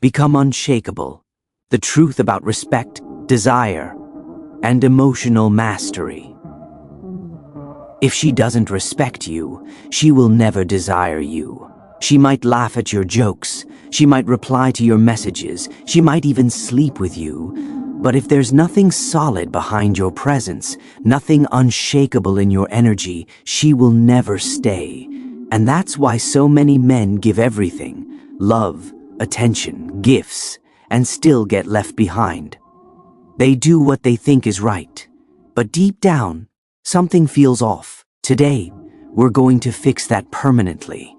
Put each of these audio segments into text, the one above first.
Become unshakable. The truth about respect, desire, and emotional mastery. If she doesn't respect you, she will never desire you. She might laugh at your jokes. She might reply to your messages. She might even sleep with you. But if there's nothing solid behind your presence, nothing unshakable in your energy, she will never stay. And that's why so many men give everything, love, attention, gifts, and still get left behind. They do what they think is right. But deep down, something feels off. Today, we're going to fix that permanently.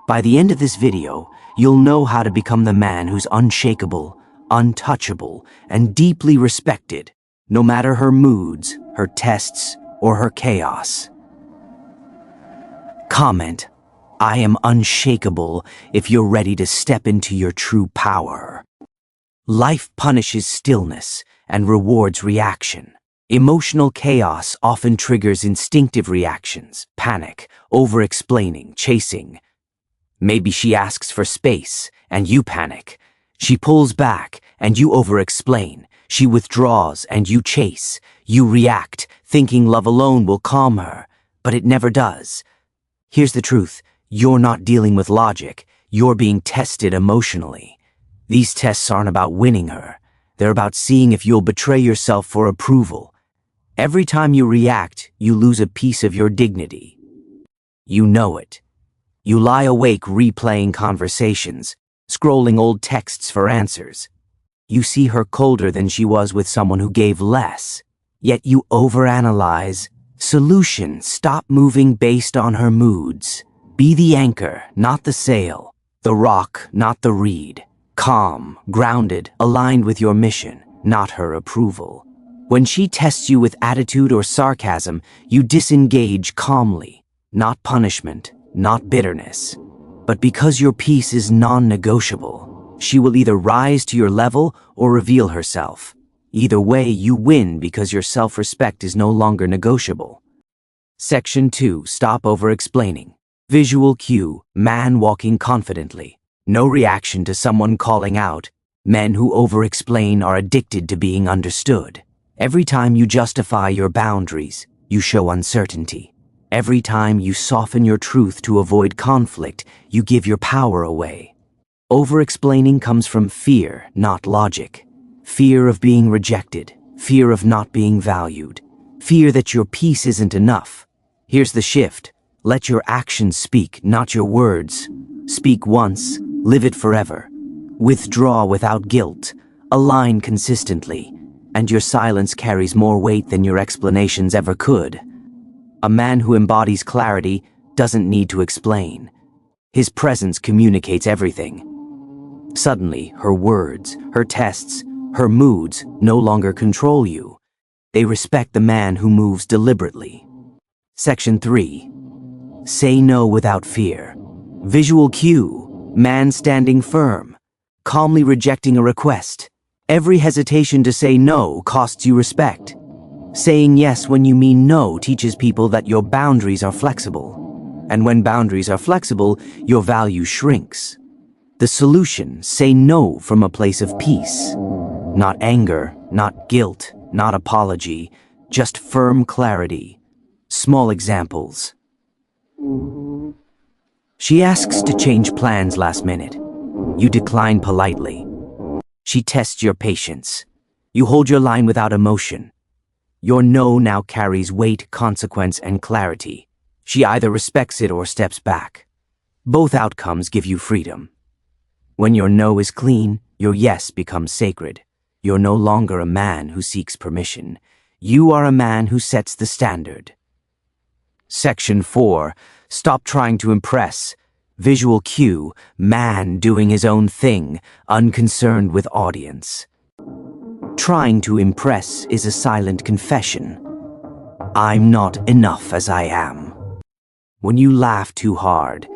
By the end of this video, you'll know how to become the man who's unshakable, untouchable, and deeply respected, no matter her moods, her tests, or her chaos. Comment, "I am unshakable," if you're ready to step into your true power. Life punishes stillness and rewards reaction. Emotional chaos often triggers instinctive reactions, panic, over-explaining, chasing. Maybe she asks for space, and you panic. She pulls back, and you over-explain. She withdraws, and you chase. You react, thinking love alone will calm her, but it never does. Here's the truth. You're not dealing with logic. You're being tested emotionally. These tests aren't about winning her. They're about seeing if you'll betray yourself for approval. Every time you react, you lose a piece of your dignity. You know it. You lie awake replaying conversations, scrolling old texts for answers. You see her colder than she was with someone who gave less. Yet you overanalyze. Solution: stop moving based on her moods. Be the anchor, not the sail. The rock, not the reed. Calm, grounded, aligned with your mission, not her approval. When she tests you with attitude or sarcasm, you disengage calmly. Not punishment, not bitterness. But because your peace is non-negotiable, she will either rise to your level or reveal herself. Either way, you win because your self-respect is no longer negotiable. Section 2. Stop over-explaining. Visual cue: man walking confidently. No reaction to someone calling out. Men who over-explain are addicted to being understood. Every time you justify your boundaries, you show uncertainty. Every time you soften your truth to avoid conflict, you give your power away. Over-explaining comes from fear, not logic. Fear of being rejected, fear of not being valued, fear that your peace isn't enough. Here's the shift. Let your actions speak, not your words. Speak once, live it forever. Withdraw without guilt. Align consistently. And your silence carries more weight than your explanations ever could. A man who embodies clarity doesn't need to explain. His presence communicates everything. Suddenly, her words, her tests, her moods no longer control you. They respect the man who moves deliberately. Section 3. Say no without fear. Visual cue: man standing firm, calmly rejecting a request. Every hesitation to say no costs you respect. Saying yes when you mean no teaches people that your boundaries are flexible. And when boundaries are flexible, your value shrinks. The solution: say no from a place of peace. Not anger, not guilt, not apology, just firm clarity. Small examples. She asks to change plans last minute. You decline politely. She tests your patience. You hold your line without emotion. Your no now carries weight, consequence, and clarity. She either respects it or steps back. Both outcomes give you freedom. When your no is clean, your yes becomes sacred. You're no longer a man who seeks permission. You are a man who sets the standard. Section 4. Stop trying to impress. Visual cue: man doing his own thing, unconcerned with audience. Trying to impress is a silent confession. I'm not enough as I am. When you laugh too hard,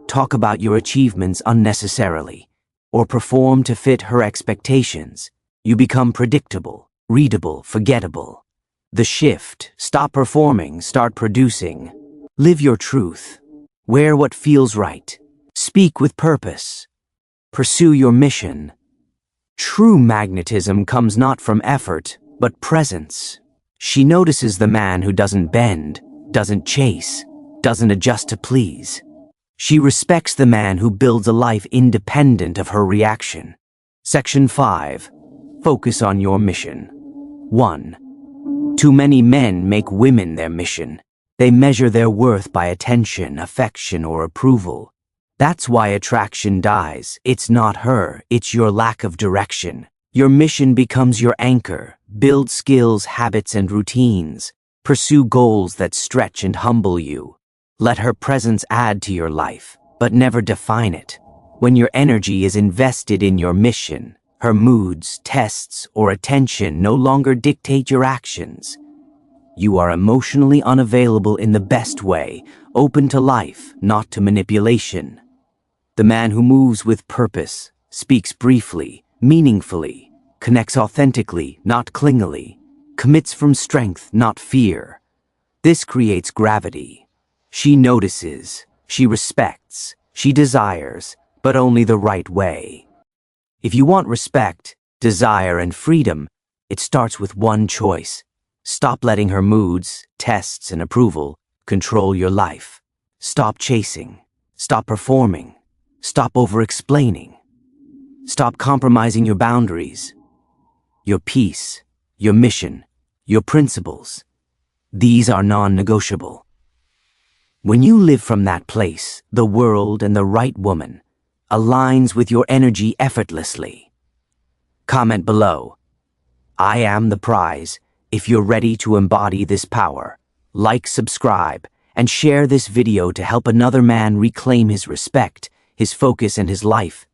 talk about your achievements unnecessarily, or perform to fit her expectations, you become predictable, readable, forgettable. The shift: stop performing, start producing. Live your truth. Wear what feels right. Speak with purpose. Pursue your mission, True magnetism comes not from effort, but presence. She notices the man who doesn't bend, doesn't chase, doesn't adjust to please. She respects the man who builds a life independent of her reaction. Section 5. Focus on your mission. 1. Too many men make women their mission. They measure their worth by attention, affection, or approval. That's why attraction dies. It's not her, it's your lack of direction. Your mission becomes your anchor. Build skills, habits, and routines. Pursue goals that stretch and humble you. Let her presence add to your life, but never define it. When your energy is invested in your mission, her moods, tests, or attention no longer dictate your actions. You are emotionally unavailable in the best way, open to life, not to manipulation. The man who moves with purpose, speaks briefly, meaningfully, connects authentically, not clingily, commits from strength, not fear. This creates gravity. She notices, she respects, she desires, but only the right way. If you want respect, desire, and freedom, it starts with one choice. Stop letting her moods, tests, and approval control your life. Stop chasing. Stop performing. Stop over-explaining. Stop compromising your boundaries, your peace, your mission, your principles. These are non-negotiable. When you live from that place, the world and the right woman aligns with your energy effortlessly. Comment below. I am the prize. If you're ready to embody this power, like, subscribe, and share this video to help another man reclaim his respect, his focus, and his life.